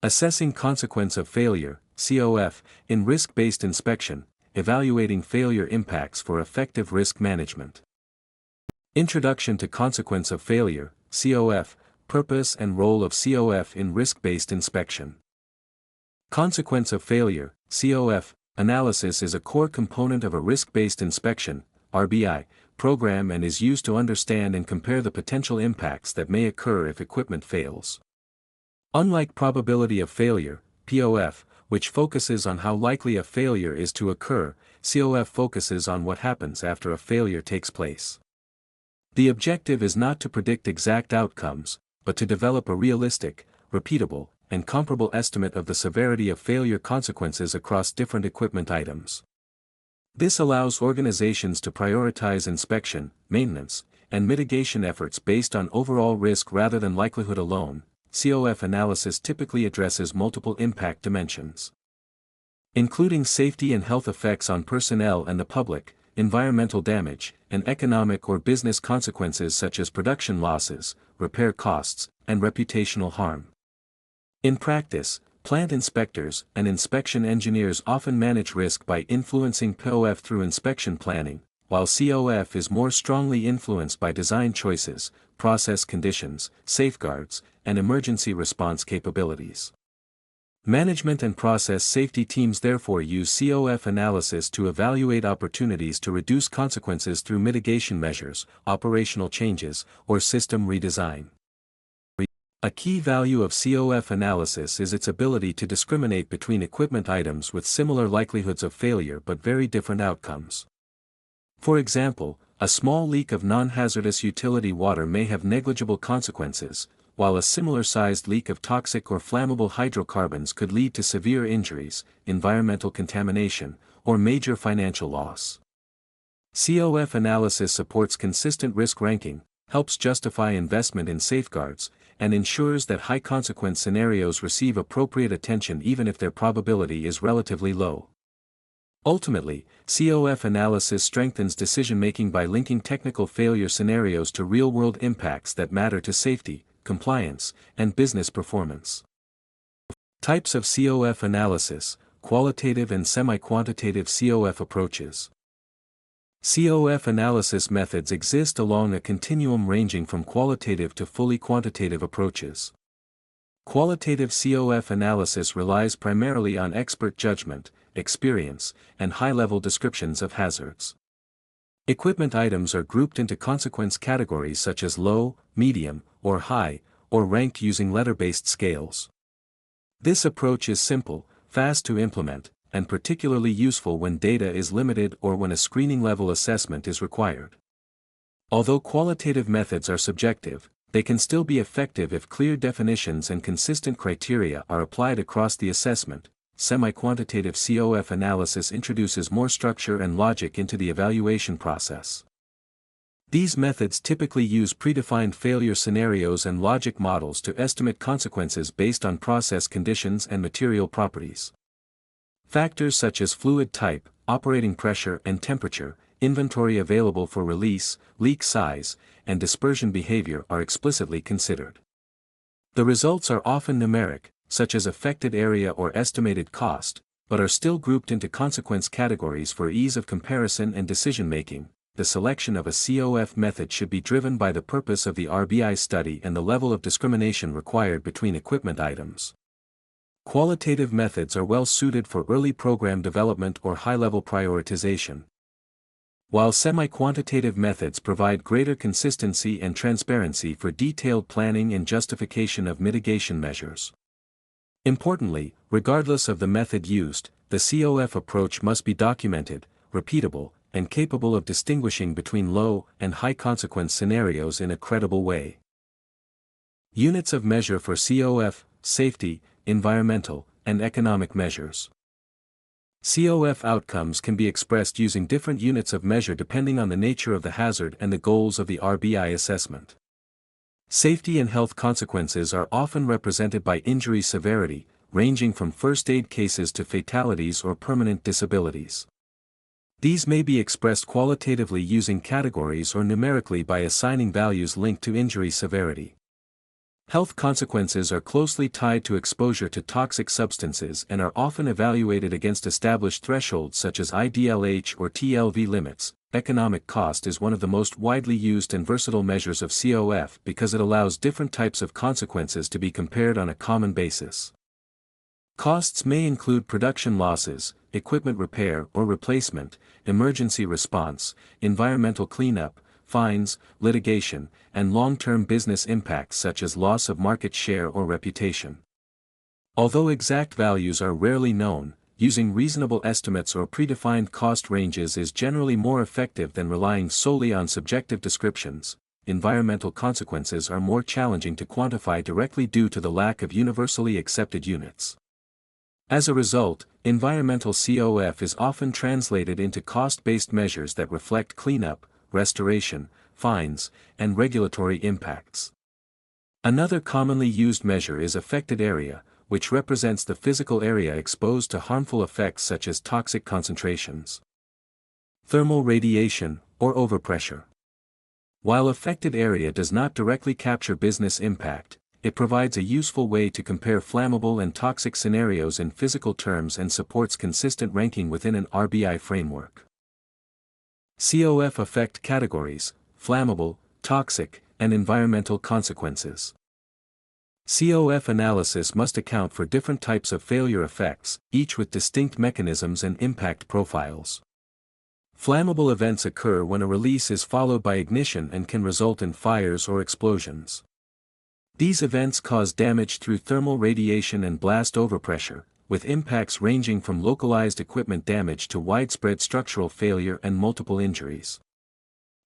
Assessing consequence of failure, COF, in risk-based inspection, evaluating failure impacts for effective risk management. Introduction to consequence of failure, COF, purpose and role of COF in risk-based inspection. Consequence of failure, COF, analysis is a core component of a risk-based inspection, RBI, program and is used to understand and compare the potential impacts that may occur if equipment fails. Unlike probability of failure, POF, which focuses on how likely a failure is to occur, COF focuses on what happens after a failure takes place. The objective is not to predict exact outcomes, but to develop a realistic, repeatable, and comparable estimate of the severity of failure consequences across different equipment items. This allows organizations to prioritize inspection, maintenance, and mitigation efforts based on overall risk rather than likelihood alone. COF analysis typically addresses multiple impact dimensions, including safety and health effects on personnel and the public, environmental damage, and economic or business consequences such as production losses, repair costs, and reputational harm. In practice, plant inspectors and inspection engineers often manage risk by influencing POF through inspection planning, while COF is more strongly influenced by design choices, process conditions, safeguards, and emergency response capabilities. Management and process safety teams therefore use COF analysis to evaluate opportunities to reduce consequences through mitigation measures, operational changes, or system redesign. A key value of COF analysis is its ability to discriminate between equipment items with similar likelihoods of failure but very different outcomes. For example, a small leak of non-hazardous utility water may have negligible consequences, while a similar-sized leak of toxic or flammable hydrocarbons could lead to severe injuries, environmental contamination, or major financial loss. COF analysis supports consistent risk ranking, helps justify investment in safeguards, and ensures that high-consequence scenarios receive appropriate attention even if their probability is relatively low. Ultimately, COF analysis strengthens decision-making by linking technical failure scenarios to real-world impacts that matter to safety, compliance, and business performance. Types of COF analysis, qualitative and semi-quantitative COF approaches. COF analysis methods exist along a continuum ranging from qualitative to fully quantitative approaches. Qualitative COF analysis relies primarily on expert judgment, experience, and high-level descriptions of hazards. Equipment items are grouped into consequence categories such as low, medium, or high, or ranked using letter-based scales. This approach is simple, fast to implement, and particularly useful when data is limited or when a screening-level assessment is required. Although qualitative methods are subjective, they can still be effective if clear definitions and consistent criteria are applied across the assessment. Semi-quantitative COF analysis introduces more structure and logic into the evaluation process. These methods typically use predefined failure scenarios and logic models to estimate consequences based on process conditions and material properties. Factors such as fluid type, operating pressure and temperature, inventory available for release, leak size, and dispersion behavior are explicitly considered. The results are often numeric, such as affected area or estimated cost, but are still grouped into consequence categories for ease of comparison and decision-making. The selection of a COF method should be driven by the purpose of the RBI study and the level of discrimination required between equipment items. Qualitative methods are well suited for early program development or high-level prioritization, while semi-quantitative methods provide greater consistency and transparency for detailed planning and justification of mitigation measures. Importantly, regardless of the method used, the COF approach must be documented, repeatable, and capable of distinguishing between low and high-consequence scenarios in a credible way. Units of measure for COF: safety, environmental, and economic measures. COF outcomes can be expressed using different units of measure depending on the nature of the hazard and the goals of the RBI assessment. Safety and health consequences are often represented by injury severity, ranging from first aid cases to fatalities or permanent disabilities. These may be expressed qualitatively using categories or numerically by assigning values linked to injury severity. Health consequences are closely tied to exposure to toxic substances and are often evaluated against established thresholds such as IDLH or TLV limits. Economic cost is one of the most widely used and versatile measures of COF because it allows different types of consequences to be compared on a common basis. Costs may include production losses, equipment repair or replacement, emergency response, environmental cleanup, fines, litigation, and long-term business impacts such as loss of market share or reputation. Although exact values are rarely known, using reasonable estimates or predefined cost ranges is generally more effective than relying solely on subjective descriptions. Environmental consequences are more challenging to quantify directly due to the lack of universally accepted units. As a result, environmental COF is often translated into cost-based measures that reflect cleanup, restoration, fines, and regulatory impacts. Another commonly used measure is affected area, which represents the physical area exposed to harmful effects such as toxic concentrations, thermal radiation, or overpressure. While affected area does not directly capture business impact, it provides a useful way to compare flammable and toxic scenarios in physical terms and supports consistent ranking within an RBI framework. COF effect categories: flammable, toxic, and environmental consequences. COF analysis must account for different types of failure effects, each with distinct mechanisms and impact profiles. Flammable events occur when a release is followed by ignition and can result in fires or explosions. These events cause damage through thermal radiation and blast overpressure, with impacts ranging from localized equipment damage to widespread structural failure and multiple injuries.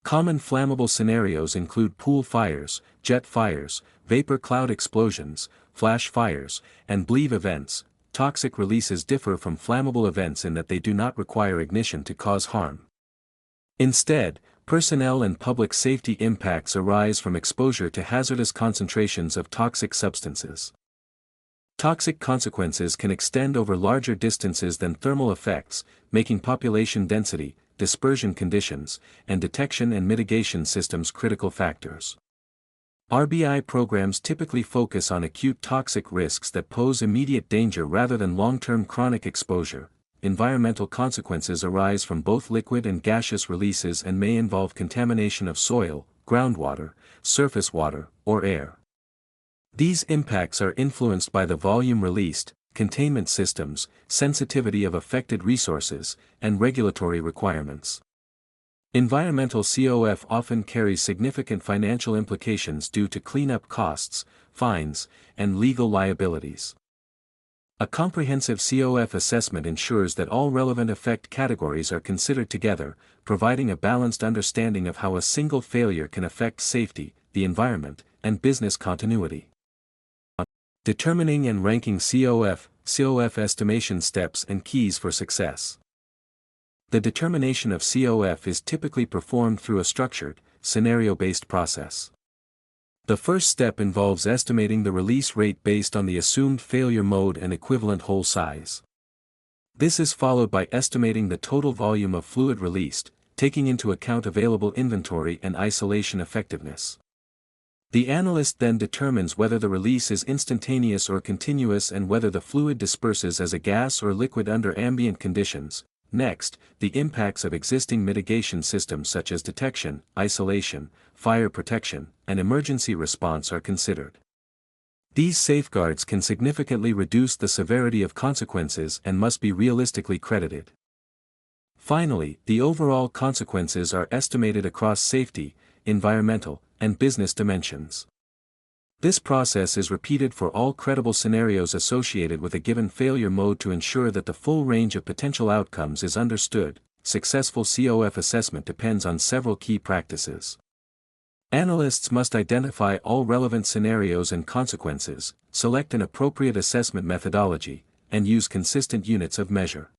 Common flammable scenarios include pool fires, jet fires, vapor cloud explosions, flash fires, and bleave events. Toxic releases differ from flammable events in that they do not require ignition to cause harm. Instead, personnel and public safety impacts arise from exposure to hazardous concentrations of toxic substances. Toxic consequences can extend over larger distances than thermal effects, making population density, dispersion conditions, and detection and mitigation systems critical factors. RBI programs typically focus on acute toxic risks that pose immediate danger rather than long-term chronic exposure. Environmental consequences arise from both liquid and gaseous releases and may involve contamination of soil, groundwater, surface water, or air. These impacts are influenced by the volume released, containment systems, sensitivity of affected resources, and regulatory requirements. Environmental COF often carries significant financial implications due to cleanup costs, fines, and legal liabilities. A comprehensive COF assessment ensures that all relevant effect categories are considered together, providing a balanced understanding of how a single failure can affect safety, the environment, and business continuity. Determining and ranking COF estimation steps and keys for success. The determination of COF is typically performed through a structured, scenario-based process. The first step involves estimating the release rate based on the assumed failure mode and equivalent hole size. This is followed by estimating the total volume of fluid released, taking into account available inventory and isolation effectiveness. The analyst then determines whether the release is instantaneous or continuous and whether the fluid disperses as a gas or liquid under ambient conditions. Next, the impacts of existing mitigation systems such as detection, isolation, fire protection, and emergency response are considered. These safeguards can significantly reduce the severity of consequences and must be realistically credited. Finally, the overall consequences are estimated across safety, environmental, and business dimensions. This process is repeated for all credible scenarios associated with a given failure mode to ensure that the full range of potential outcomes is understood. Successful COF assessment depends on several key practices. Analysts must identify all relevant scenarios and consequences, select an appropriate assessment methodology, and use consistent units of measure.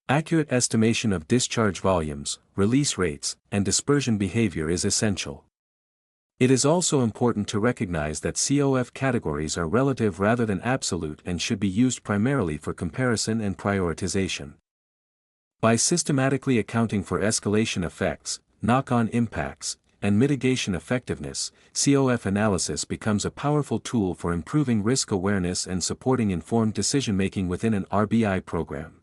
Accurate estimation of discharge volumes, release rates, and dispersion behavior is essential. It is also important to recognize that COF categories are relative rather than absolute and should be used primarily for comparison and prioritization. By systematically accounting for escalation effects, knock-on impacts, and mitigation effectiveness, COF analysis becomes a powerful tool for improving risk awareness and supporting informed decision-making within an RBI program.